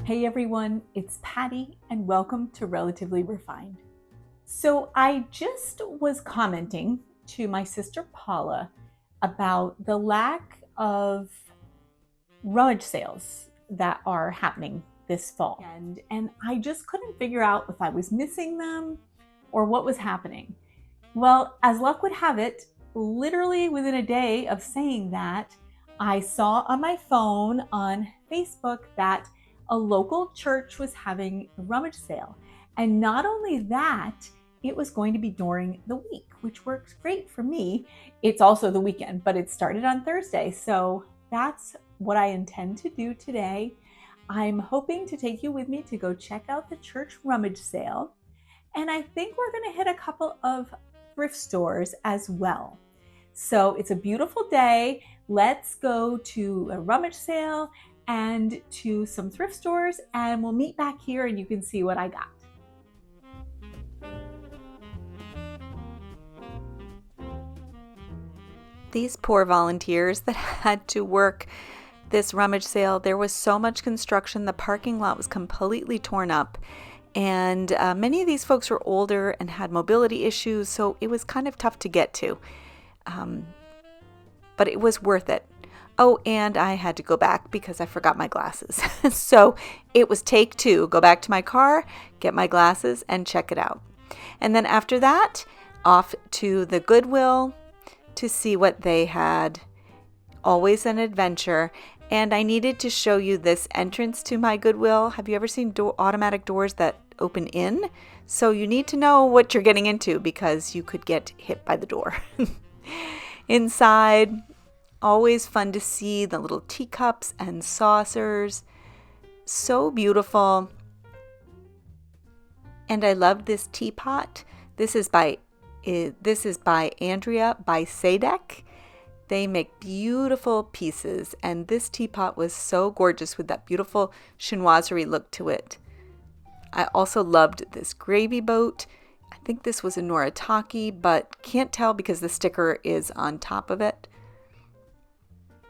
Hey everyone, it's Patty and welcome to Relatively Refined. So I just was commenting to my sister Paula about the lack of rummage sales that are happening this fall. And I just couldn't figure out if I was missing them or what was happening. Well, as luck would have it, literally within a day of saying that, I saw on my phone on Facebook that a local church was having a rummage sale. And not only that, it was going to be during the week, which works great for me. It's also the weekend, but it started on Thursday. So that's what I intend to do today. I'm hoping to take you with me to go check out the church rummage sale. And I think we're going to hit a couple of thrift stores as well. So it's a beautiful day. Let's go to a rummage sale and to some thrift stores, and we'll meet back here and you can see what I got. These poor volunteers that had to work this rummage sale, there was so much construction. The parking lot was completely torn up. And many of these folks were older and had mobility issues, so it was kind of tough to get to. But it was worth it. Oh, and I had to go back because I forgot my glasses. So it was take two. Go back to my car, get my glasses, and check it out. And then after that, off to the Goodwill to see what they had. Always an adventure. And I needed to show you this entrance to my Goodwill. Have you ever seen automatic doors that open in? So you need to know what you're getting into because you could get hit by the door. Inside, always fun to see the little teacups and saucers. So beautiful. And I love this teapot. This is by Andrea by Sadek. They make beautiful pieces, and this teapot was so gorgeous with that beautiful chinoiserie look to it. I also loved this gravy boat. I think this was a Noritake, but can't tell because the sticker is on top of it.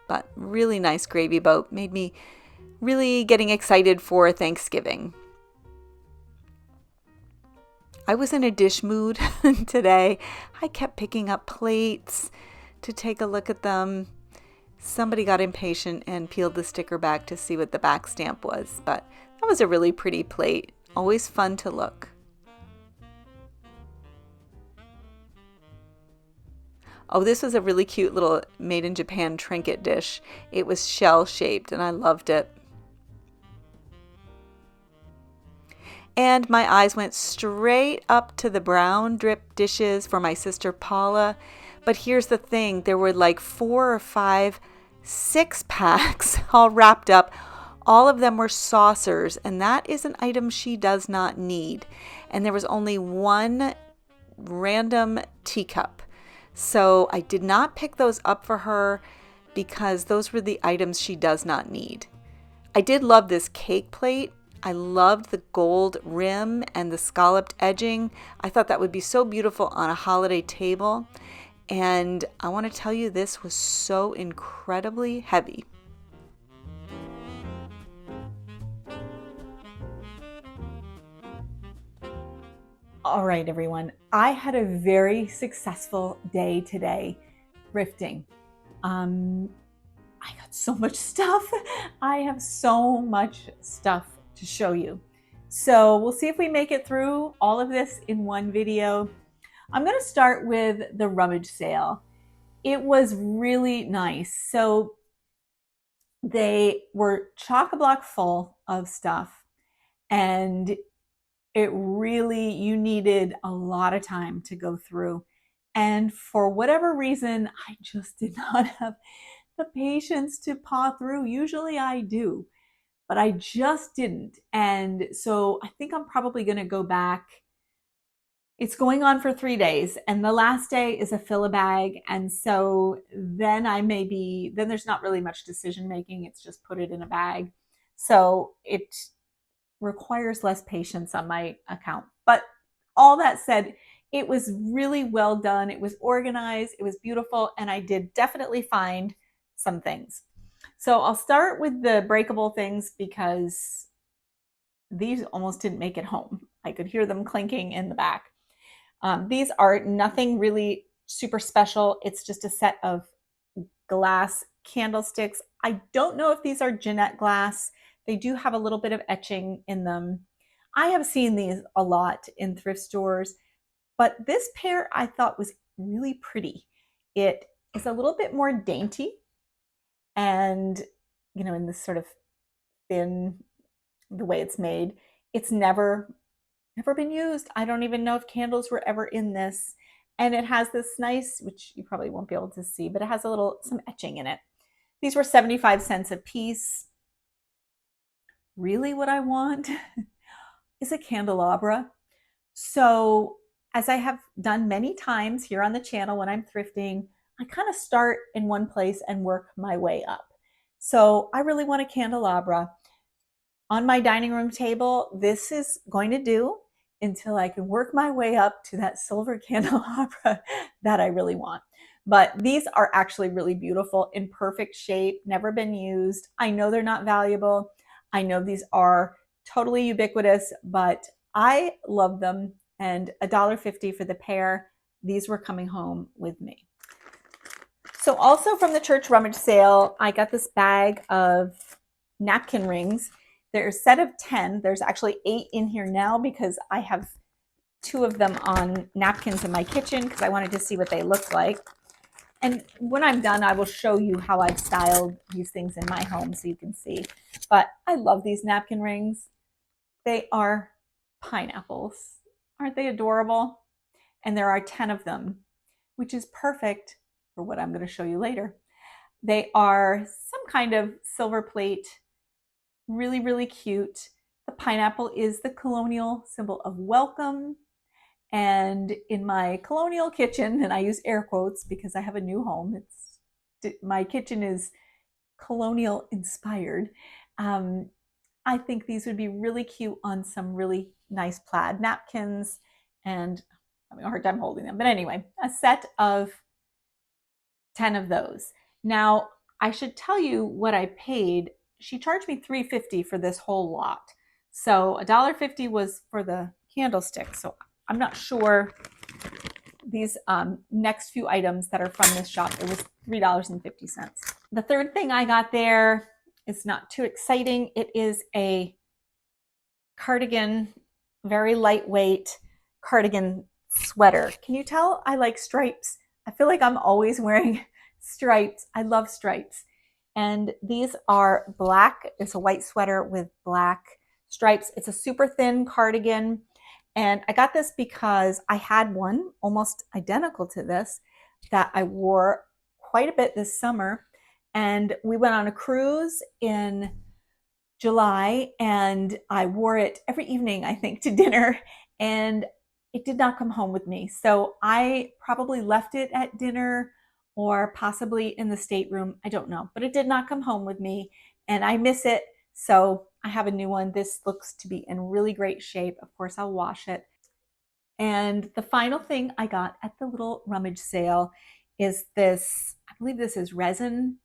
But really nice gravy boat. Made me really getting excited for Thanksgiving. I was in a dish mood today. I kept picking up plates to take a look at them. Somebody got impatient and peeled the sticker back to see what the back stamp was, but that was a really pretty plate. Always fun to look. Oh, this was a really cute little made in Japan trinket dish. It was shell shaped and I loved it. And my eyes went straight up to the brown drip dishes for my sister Paula. But here's the thing, there were like 4 or 5 6-packs all wrapped up. All of them were saucers, and that is an item she does not need. And there was only one random teacup. So I did not pick those up for her because those were the items she does not need. I did love this cake plate. I loved the gold rim and the scalloped edging. I thought that would be so beautiful on a holiday table. And I want to tell you, this was so incredibly heavy. All right, everyone. I had a very successful day today thrifting. I got so much stuff. I have so much stuff to show you. So we'll see if we make it through all of this in one video. I'm going to start with the rummage sale. It was really nice. So they were chock-a-block full of stuff, and it really, you needed a lot of time to go through. And for whatever reason, I just did not have the patience to paw through. Usually I do, but I just didn't. And so I think I'm probably going to go back. It's going on for 3 days, and the last day is a fill-a-bag. And so then then there's not really much decision making. It's just put it in a bag. So it requires less patience on my account. But all that said, it was really well done. It was organized. It was beautiful. And I did definitely find some things. So I'll start with the breakable things because these almost didn't make it home. I could hear them clinking in the back. These are nothing really super special. It's just a set of glass candlesticks. I don't know if these are Jeanette glass. They do have a little bit of etching in them. I have seen these a lot in thrift stores, but this pair I thought was really pretty. It is a little bit more dainty and, you know, in this sort of thin, the way it's made, it's never been used. I don't even know if candles were ever in this. And it has this nice, which you probably won't be able to see, but it has some etching in it. These were 75 cents a piece. Really what I want is a candelabra. So as I have done many times here on the channel when I'm thrifting, I kind of start in one place and work my way up. So I really want a candelabra. On my dining room table, this is going to do until I can work my way up to that silver candelabra that I really want. But these are actually really beautiful, in perfect shape, never been used. I know they're not valuable. I know these are totally ubiquitous, but I love them. And $1.50 for the pair. These were coming home with me. So also from the church rummage sale, I got this bag of napkin rings. There's a set of 10. There's actually 8 in here now because I have 2 of them on napkins in my kitchen because I wanted to see what they look like. And when I'm done, I will show you how I've styled these things in my home so you can see. But I love these napkin rings. They are pineapples. Aren't they adorable? And there are 10 of them, which is perfect for what I'm going to show you later. They are some kind of silver plate, really, really cute. The pineapple is the colonial symbol of welcome. And in my colonial kitchen, and I use air quotes because I have a new home, my kitchen is colonial inspired. I think these would be really cute on some really nice plaid napkins, and I'm having a hard time holding them. But anyway, a set of 10 of those. Now, I should tell you what I paid. She charged me $3.50 for this whole lot. So $1.50 was for the candlestick. So I'm not sure these next few items that are from this shop, it was $3.50. The third thing I got there is not too exciting. It is a cardigan, very lightweight cardigan sweater. Can you tell I like stripes? I feel like I'm always wearing stripes. I love stripes. And these are black. It's a white sweater with black stripes. It's a super thin cardigan. And I got this because I had one almost identical to this that I wore quite a bit this summer. And we went on a cruise in July and I wore it every evening, I think, to dinner. And it did not come home with me. So I probably left it at dinner or possibly in the stateroom. I don't know, but it did not come home with me and I miss it. So I have a new one. This looks to be in really great shape. Of course, I'll wash it. And the final thing I got at the little rummage sale is this, I believe this is resin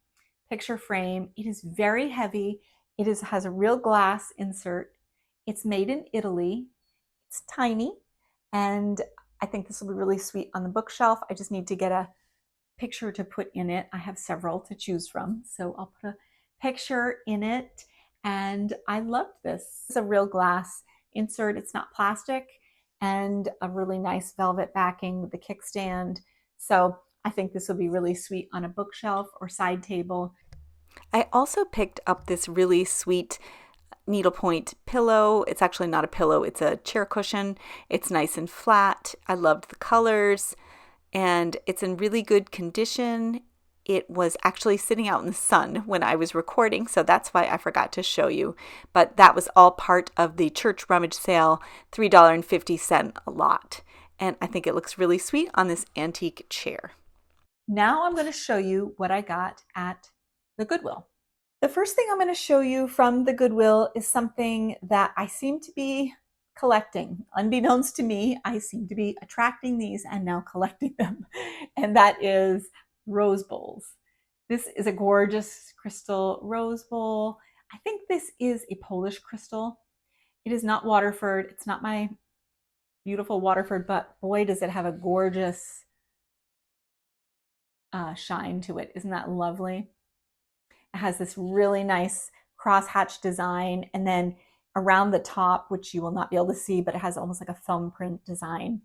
picture frame. It is very heavy. It has a real glass insert. It's made in Italy. It's tiny. And I think this will be really sweet on the bookshelf. I just need to get a picture to put in it. I have several to choose from. So I'll put a picture in it. And I loved this. It's a real glass insert. It's not plastic. And a really nice velvet backing with the kickstand. So I think this will be really sweet on a bookshelf or side table. I also picked up this really sweet needlepoint pillow. It's actually not a pillow, it's a chair cushion. It's nice and flat. I loved the colors and it's in really good condition. It was actually sitting out in the sun when I was recording, so that's why I forgot to show you. But that was all part of the church rummage sale, $3.50 a lot. And I think it looks really sweet on this antique chair. Now I'm going to show you what I got at the Goodwill. The first thing I'm going to show you from the Goodwill is something that I seem to be collecting. Unbeknownst to me, I seem to be attracting these and now collecting them. And that is rose bowls. This is a gorgeous crystal rose bowl. I think this is a Polish crystal. It is not Waterford. It's not my beautiful Waterford, but boy, does it have a gorgeous shine to it. Isn't that lovely? It has this really nice crosshatch design, and then around the top, which you will not be able to see, but it has almost like a thumbprint design.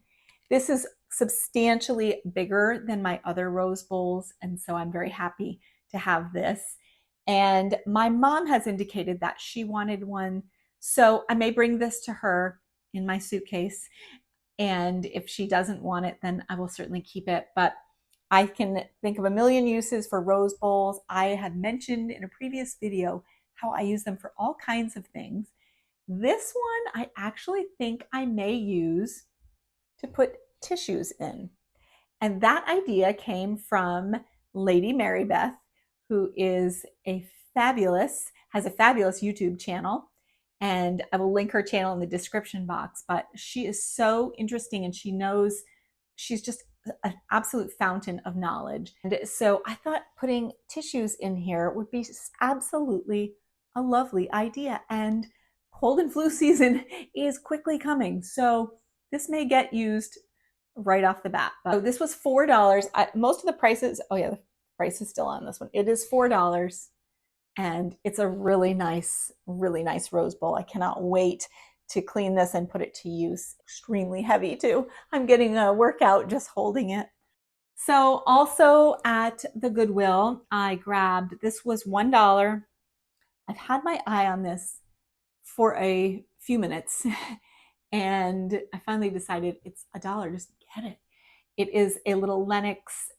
This is substantially bigger than my other rose bowls, and so I'm very happy to have this. And my mom has indicated that she wanted one, so I may bring this to her in my suitcase. And if she doesn't want it, then I will certainly keep it. But I can think of a million uses for rose bowls. I had mentioned in a previous video how I use them for all kinds of things. This one I actually think I may use to put tissues in. And that idea came from Lady Mary Beth, who is has a fabulous YouTube channel. And I will link her channel in the description box. But she is so interesting, and she's just an absolute fountain of knowledge. And so I thought putting tissues in here would be absolutely a lovely idea. And cold and flu season is quickly coming. So this may get used right off the bat. So this was $4. Most of the prices, oh yeah, the price is still on this one. It is $4. And it's a really nice rose bowl. I cannot wait to clean this and put it to use. Extremely heavy too. I'm getting a workout just holding it. So also at the Goodwill, I grabbed, this was $1. I've had my eye on this for a few minutes and I finally decided it's $1, just get it. It is a little Lenox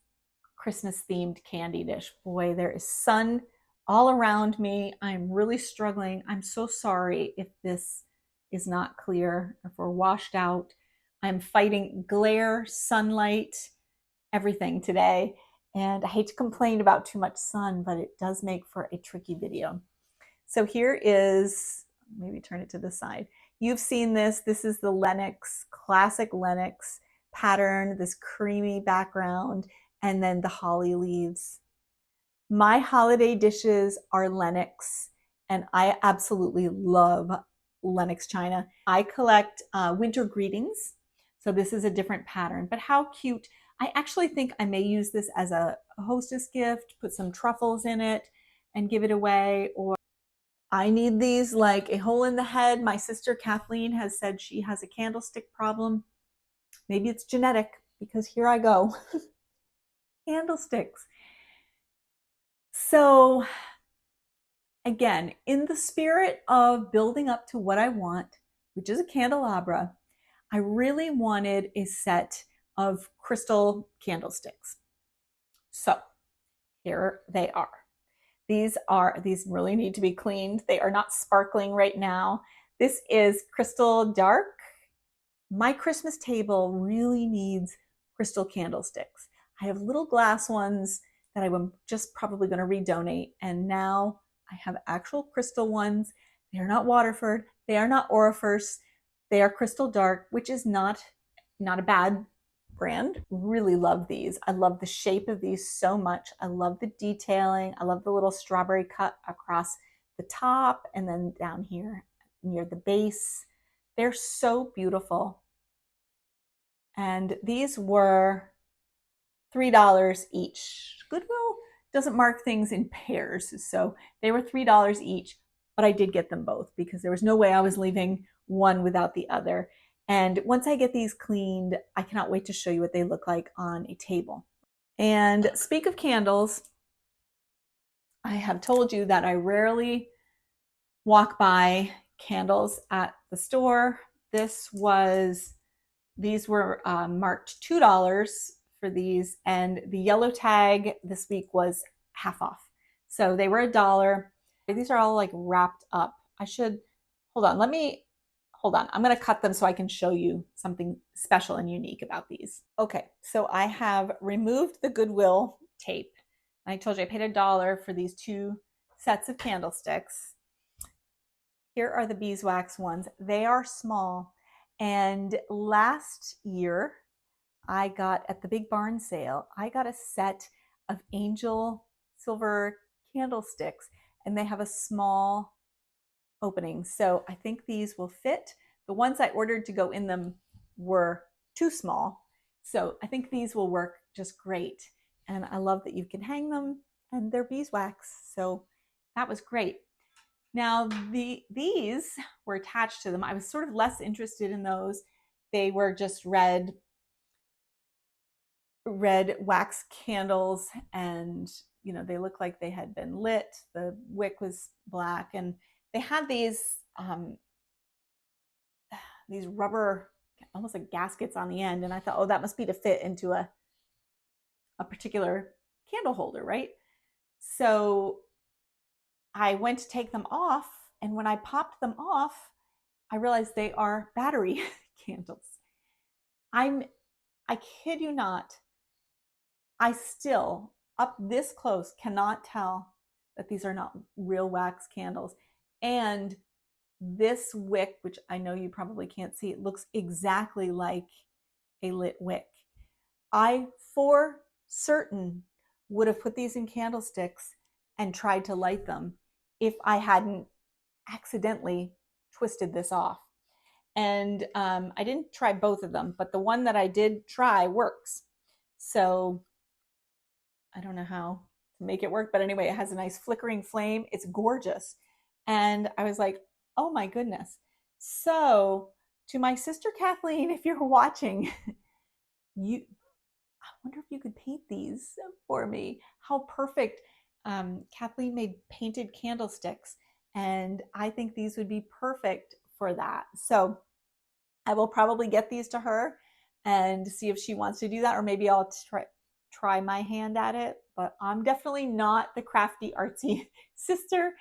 Christmas themed candy dish. Boy, there is sun all around me. I'm really struggling. I'm so sorry if this is not clear, if we're washed out. I'm fighting glare, sunlight, everything today. And I hate to complain about too much sun, but it does make for a tricky video. So here is, maybe turn it to the side. You've seen this. This is the Lenox, classic Lenox pattern, this creamy background, and then the holly leaves. My holiday dishes are Lenox, and I absolutely love Lenox china. I collect winter greetings, so this is a different pattern, but how cute. I actually think I may use this as a hostess gift, put some truffles in it and give it away. Or I need these like a hole in the head. My sister Kathleen has said she has a candlestick problem. Maybe it's genetic, because here I go. Candlesticks. So again, in the spirit of building up to what I want, which is a candelabra, I really wanted a set of crystal candlesticks. So here they are. These really need to be cleaned. They are not sparkling right now. This is crystal dark. My Christmas table really needs crystal candlesticks. I have little glass ones that I'm just probably going to redonate. And now I have actual crystal ones. They are not Waterford. They are not Orifers. They are crystal dark, which is not a bad brand. Really love these. I love the shape of these so much. I love the detailing. I love the little strawberry cut across the top and then down here near the base. They're so beautiful. And these were $3 each. Goodwill doesn't mark things in pairs, so they were $3 each, but I did get them both because there was no way I was leaving one without the other. And once I get these cleaned, I cannot wait to show you what they look like on a table. And speak of candles, I have told you that I rarely walk by candles at the store. These were marked $2 for these, and the yellow tag this week was half off. So they were $1. These are all like wrapped up. Hold on, I'm gonna cut them so I can show you something special and unique about these. Okay, so I have removed the Goodwill tape. I told you I paid $1 for these 2 sets of candlesticks. Here are the beeswax ones. They are small. And last year, I got at the big barn sale, I got a set of angel silver candlesticks, and they have a small openings. So I think these will fit. The ones I ordered to go in them were too small. So I think these will work just great. And I love that you can hang them and they're beeswax. So that was great. Now these were attached to them. I was sort of less interested in those. They were just red wax candles, and they looked like they had been lit. The wick was black, and they had these rubber, almost like gaskets on the end, and I thought, oh, that must be to fit into a particular candle holder, right? So I went to take them off, and when I popped them off, I realized they are battery candles. I kid you not, I still, up this close, cannot tell that these are not real wax candles. And this wick, which I know you probably can't see, it looks exactly like a lit wick. I, for certain, would have put these in candlesticks and tried to light them if I hadn't accidentally twisted this off. And I didn't try both of them, but the one that I did try works. So I don't know how to make it work, but anyway, it has a nice flickering flame. It's gorgeous. And I was like, oh my goodness. So to my sister Kathleen, if you're watching, I wonder if you could paint these for me. How perfect. Kathleen made painted candlesticks, and I think these would be perfect for that. So I will probably get these to her and see if she wants to do that, or maybe I'll try my hand at it. But I'm definitely not the crafty, artsy sister.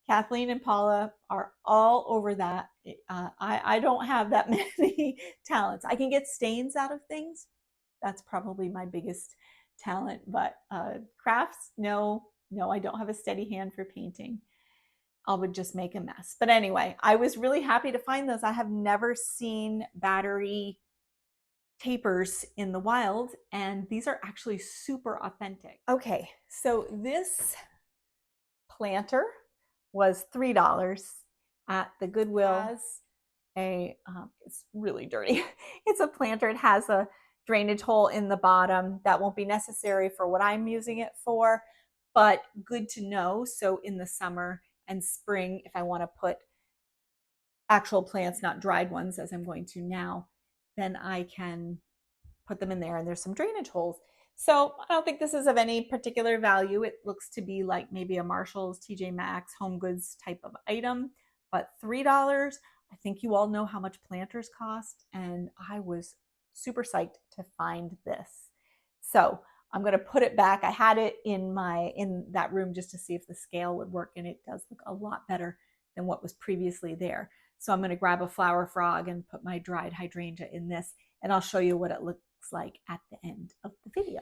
Kathleen and Paula are all over that. I don't have that many talents. I can get stains out of things. That's probably my biggest talent. But crafts, no, I don't have a steady hand for painting. I would just make a mess. But anyway, I was really happy to find those. I have never seen battery tapers in the wild, and these are actually super authentic. Okay, so this planter was $3 at the Goodwill. It's really dirty. It's a planter. It has a drainage hole in the bottom. That won't be necessary for what I'm using it for, but good to know. So in the summer and spring, if I want to put actual plants, not dried ones, as I'm going to now, then I can put them in there, and there's some drainage holes. So I don't think this is of any particular value. It looks to be like maybe a Marshall's, TJ Maxx, Home Goods type of item, but $3. I think you all know how much planters cost, and I was super psyched to find this. So I'm going to put it back. I had it in that room just to see if the scale would work, and it does look a lot better than what was previously there. So I'm going to grab a flower frog and put my dried hydrangea in this, and I'll show you what it looks like at the end of the video.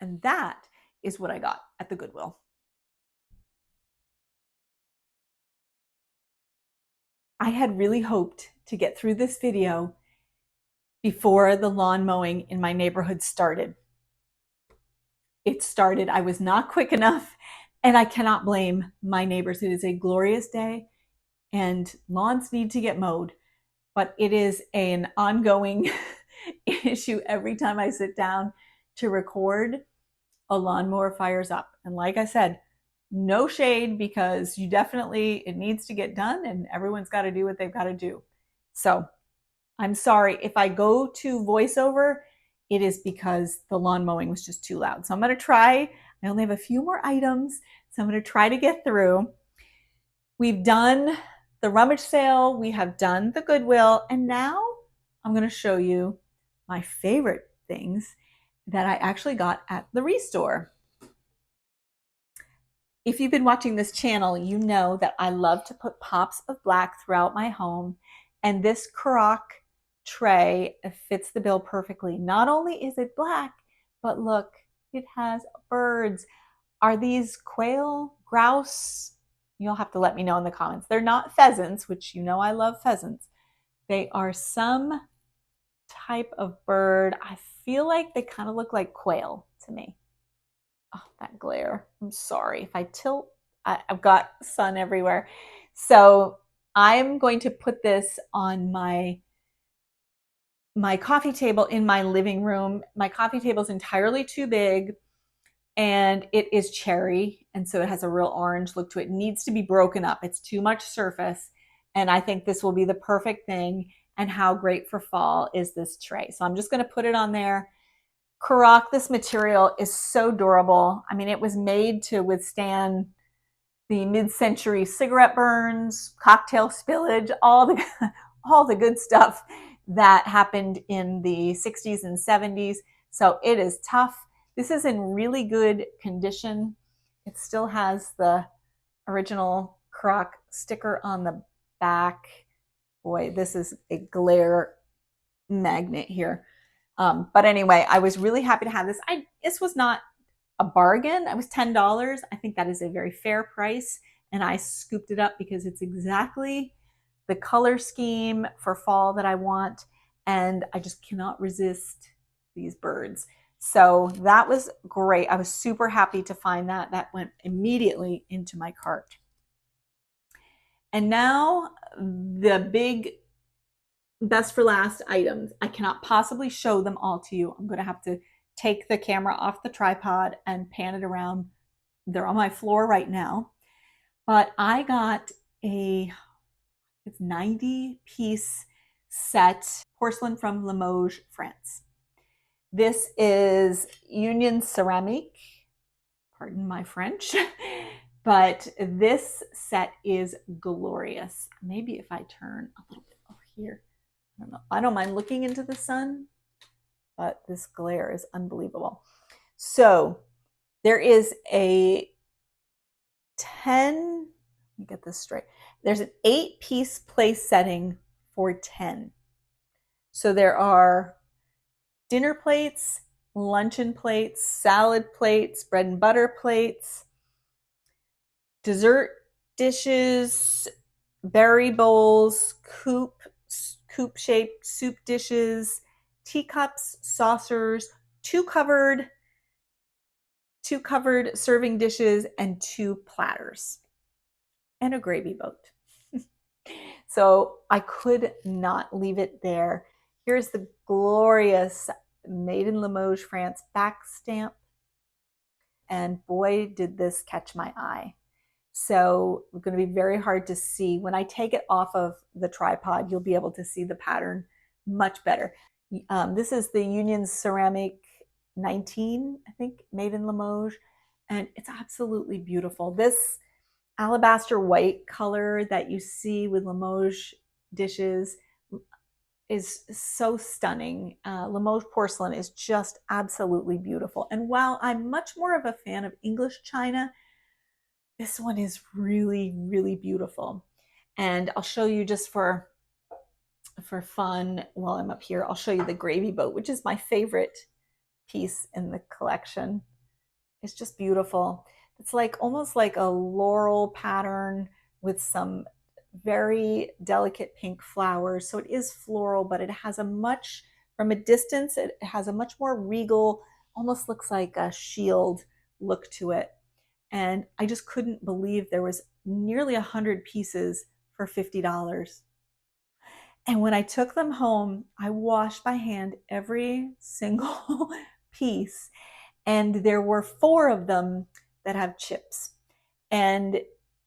And that is what I got at the Goodwill. I had really hoped to get through this video before the lawn mowing in my neighborhood started. It started. I was not quick enough, and I cannot blame my neighbors. It is a glorious day, and lawns need to get mowed, but it is an ongoing issue every time I sit down to record. A lawnmower fires up. And like I said, no shade, because it needs to get done, and everyone's got to do what they've got to do. So I'm sorry if I go to voiceover, it is because the lawn mowing was just too loud. So I'm going to try. I only have a few more items, so I'm going to try to get through. We've done the rummage sale, we have done the Goodwill, and now I'm going to show you my favorite things that I actually got at the Restore. If you've been watching this channel, you know that I love to put pops of black throughout my home, and this crock tray fits the bill perfectly. Not only is it black, but look, it has birds. Are these quail, grouse? You'll have to let me know in the comments. They're not pheasants, which you know I love pheasants. They are some type of bird. I feel like they kind of look like quail to me. Oh, that glare. I'm sorry. If I tilt, I've got sun everywhere. So I'm going to put this on my coffee table in my living room. My coffee table is entirely too big, and it is cherry, and so it has a real orange look to it. It needs to be broken up. It's too much surface, and I think this will be the perfect thing. And how great for fall is this tray? So I'm just going to put it on there. Karak, this material is so durable. I mean, it was made to withstand the mid-century cigarette burns, cocktail spillage, all the all the good stuff that happened in the 60s and 70s. So it is tough. This is in really good condition. It still has the original Croc sticker on the back. Boy, this is a glare magnet here. But anyway, I was really happy to have this. This was not a bargain. It was $10. I think that is a very fair price. And I scooped it up because it's exactly the color scheme for fall that I want. And I just cannot resist these birds. So that was great. I was super happy to find that. That went immediately into my cart. And now the big best for last items. I cannot possibly show them all to you. I'm going to have to take the camera off the tripod and pan it around. They're on my floor right now. But I got it's 90-piece set porcelain from Limoges, France. This is Union ceramic, pardon my French, but this set is glorious. Maybe if I turn a little bit over here, I don't know. I don't mind looking into the sun, but this glare is unbelievable. So there is a 10, let me get this straight. There's an 8-piece place setting for 10. So there are dinner plates, luncheon plates, salad plates, bread and butter plates, dessert dishes, berry bowls, coupe-shaped soup dishes, teacups, saucers, two covered serving dishes, and 2 platters, and a gravy boat. So I could not leave it there. Here's the glorious Made in Limoges, France back stamp. And boy, did this catch my eye. So it's going to be very hard to see. When I take it off of the tripod, you'll be able to see the pattern much better. This is the Union Ceramic 19, I think, Made in Limoges. And it's absolutely beautiful. This alabaster white color that you see with Limoges dishes is so stunning. Limoges porcelain is just absolutely beautiful. And while I'm much more of a fan of English china, this one is really, really beautiful. And I'll show you just for fun while I'm up here, I'll show you the gravy boat, which is my favorite piece in the collection. It's just beautiful. It's like almost like a laurel pattern with some very delicate pink flowers. So it is floral, but it has from a distance, it has a much more regal, almost looks like a shield look to it. And I just couldn't believe there was nearly 100 pieces for $50. And when I took them home, I washed by hand every single piece. And there were 4 of them that have chips. And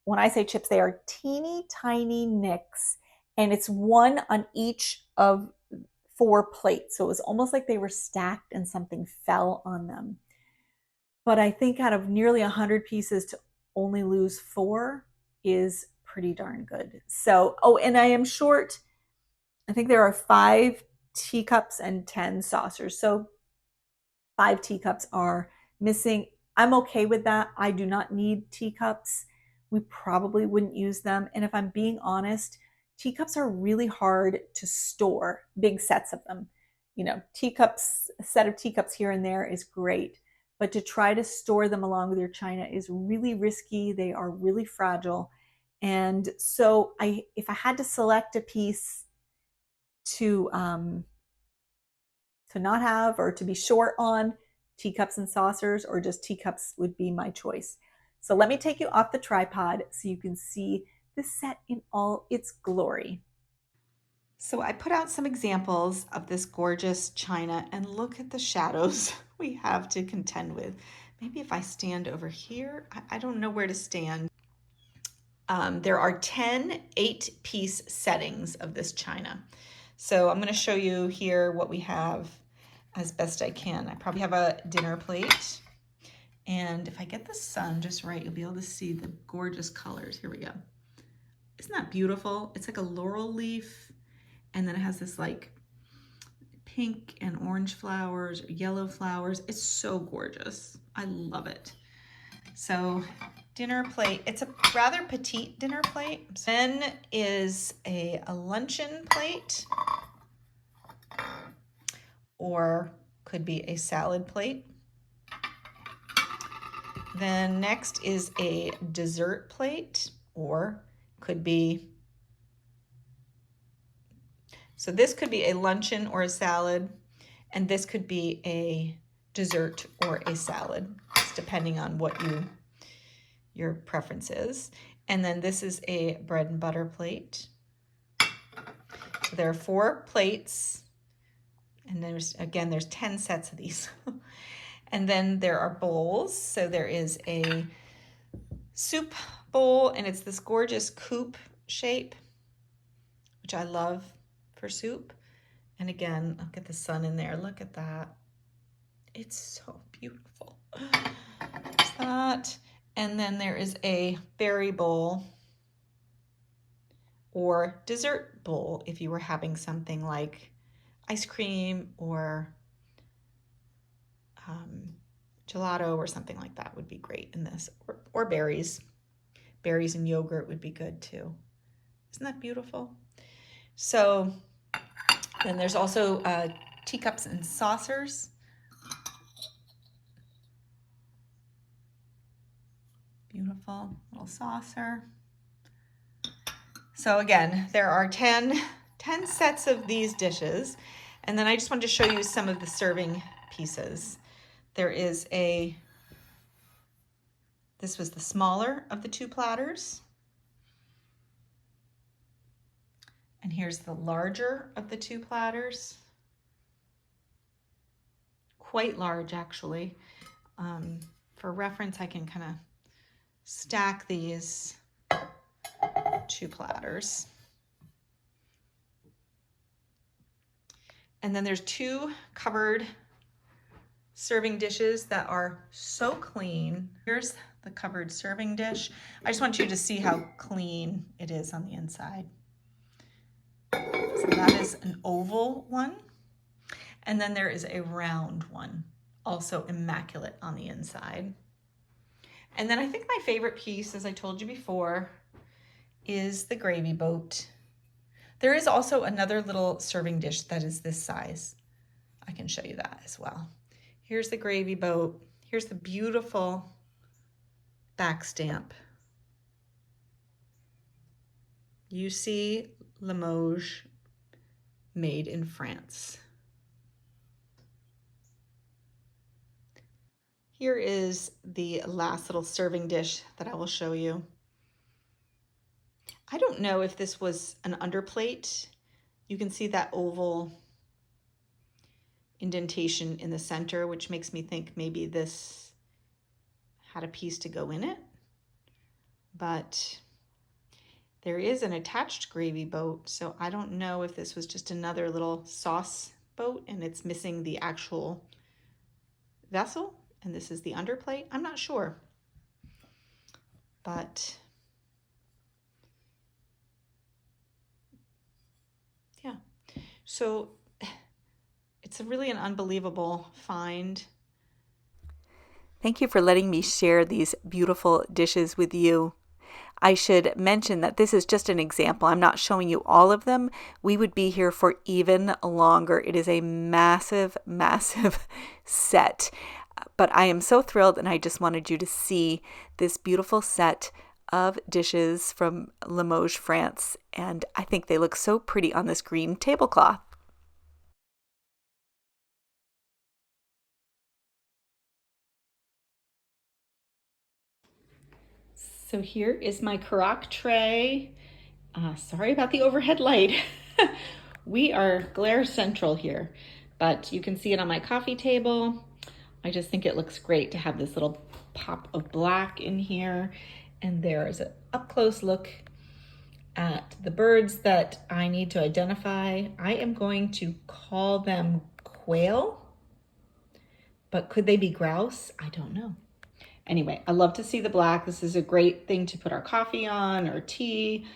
when I say chips, they are teeny tiny nicks. And it's one on each of 4 plates. So it was almost like they were stacked and something fell on them. But I think out of nearly 100 pieces to only lose 4 is pretty darn good. So, and I am short. I think there are 5 teacups and 10 saucers. So 5 teacups are missing. I'm okay with that. I do not need teacups. We probably wouldn't use them. And if I'm being honest, teacups are really hard to store, big sets of them. You know, teacups, a set of teacups here and there is great. But to try to store them along with your china is really risky. They are really fragile. And so if I had to select a piece to not have or to be short on, teacups and saucers or just teacups would be my choice. So let me take you off the tripod so you can see this set in all its glory. So I put out some examples of this gorgeous china, and look at the shadows we have to contend with. Maybe if I stand over here, I don't know where to stand. There are 10 8-piece settings of this china. So I'm going to show you here what we have as best I can. I probably have a dinner plate. And if I get the sun just right, you'll be able to see the gorgeous colors. Here we go. Isn't that beautiful? It's like a laurel leaf, and then it has this like pink and orange flowers, yellow flowers. It's so gorgeous. I love it. So dinner plate, it's a rather petite dinner plate. Then is a luncheon plate, or could be a salad plate. Then next is a dessert plate, or could be, so this could be a luncheon or a salad, and this could be a dessert or a salad, just depending on what your preference is. And then this is a bread and butter plate. So there are 4 plates, and there's 10 sets of these. And then there are bowls. So there is a soup bowl, and it's this gorgeous coupe shape, which I love for soup. And again, look at the sun in there. Look at that. It's so beautiful. There's that. And then there is a berry bowl, or dessert bowl if you were having something like ice cream or gelato or something like that would be great in this, or berries. Berries and yogurt would be good too. Isn't that beautiful? So then there's also teacups and saucers. Beautiful little saucer. So again, there are 10 sets of these dishes. And then I just wanted to show you some of the serving pieces. There is this was the smaller of the 2 platters. And here's the larger of the 2 platters. Quite large, actually. For reference, I can kind of stack these 2 platters. And then there's 2 covered serving dishes that are so clean. Here's the covered serving dish. I just want you to see how clean it is on the inside. So that is an oval one. And then there is a round one, also immaculate on the inside. And then I think my favorite piece, as I told you before, is the gravy boat. There is also another little serving dish that is this size. I can show you that as well. Here's the gravy boat. Here's the beautiful back stamp. You see Limoges, made in France. Here is the last little serving dish that I will show you. I don't know if this was an underplate. You can see that oval indentation in the center, which makes me think maybe this had a piece to go in it. But there is an attached gravy boat, so I don't know if this was just another little sauce boat and it's missing the actual vessel, and this is the underplate. I'm not sure. But yeah, so it's really an unbelievable find. Thank you for letting me share these beautiful dishes with you. I should mention that this is just an example. I'm not showing you all of them. We would be here for even longer. It is a massive, massive set. But I am so thrilled, and I just wanted you to see this beautiful set of dishes from Limoges, France. And I think they look so pretty on this green tablecloth. So here is my Karak tray. Sorry about the overhead light. We are glare central here, but you can see it on my coffee table. I just think it looks great to have this little pop of black in here. And there is an up close look at the birds that I need to identify. I am going to call them quail, but could they be grouse? I don't know. Anyway, I love to see the black. This is a great thing to put our coffee on or tea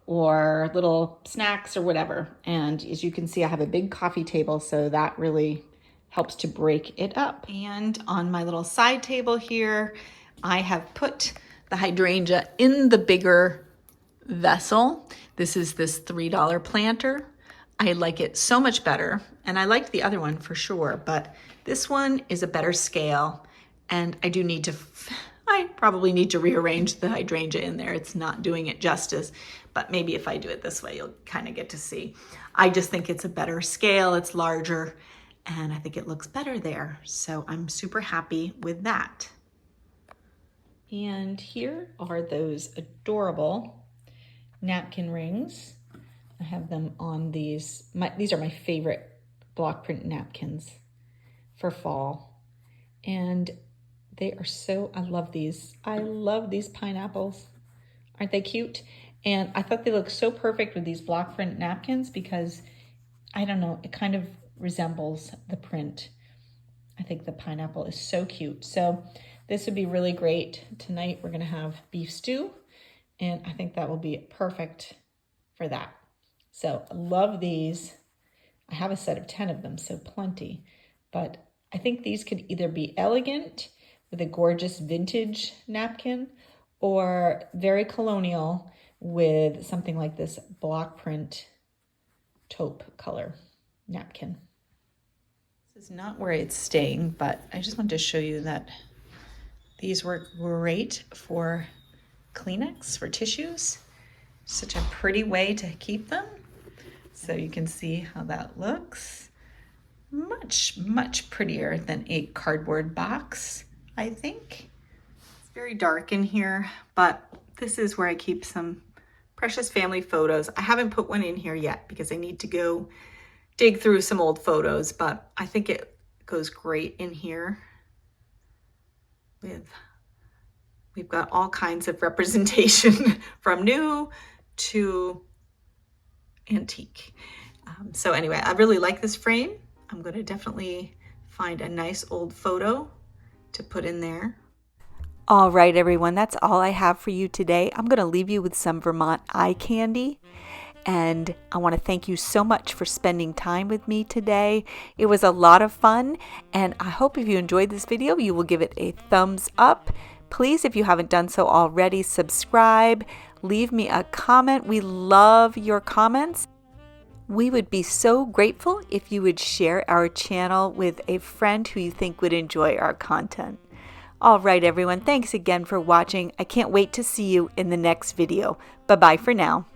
or little snacks or whatever. And as you can see, I have a big coffee table, so that really helps to break it up. And on my little side table here, I have put the hydrangea in the bigger vessel. This is this $3 planter. I like it so much better, and I liked the other one for sure, but this one is a better scale, and I probably need to rearrange the hydrangea in there. It's not doing it justice, but maybe if I do it this way, you'll kind of get to see. I just think it's a better scale, it's larger, and I think it looks better there. So I'm super happy with that. And here are those adorable napkin rings. I have them on these. These are my favorite block print napkins for fall. And they are so, I love these. I love these pineapples. Aren't they cute? And I thought they looked so perfect with these block print napkins because, I don't know, it kind of resembles the print. I think the pineapple is so cute. So this would be really great. Tonight we're gonna have beef stew, and I think that will be perfect for that. So I love these. I have a set of 10 of them, so plenty. But I think these could either be elegant with a gorgeous vintage napkin or very colonial with something like this block print taupe color napkin. This is not where it's staying, but I just wanted to show you that these work great for Kleenex, for tissues. Such a pretty way to keep them. So you can see how that looks. Much, much prettier than a cardboard box, I think. It's very dark in here, but this is where I keep some precious family photos. I haven't put one in here yet because I need to go dig through some old photos, but I think it goes great in here. We've got all kinds of representation from new to antique. So anyway, I really like this frame. I'm going to definitely find a nice old photo to put in there. All right, everyone, that's all I have for you today. I'm going to leave you with some Vermont eye candy. And I want to thank you so much for spending time with me today. It was a lot of fun, and I hope if you enjoyed this video, you will give it a thumbs up. Please, if you haven't done so already, subscribe, leave me a comment. We love your comments. We would be so grateful if you would share our channel with a friend who you think would enjoy our content. All right, everyone, thanks again for watching. I can't wait to see you in the next video. Bye-bye for now.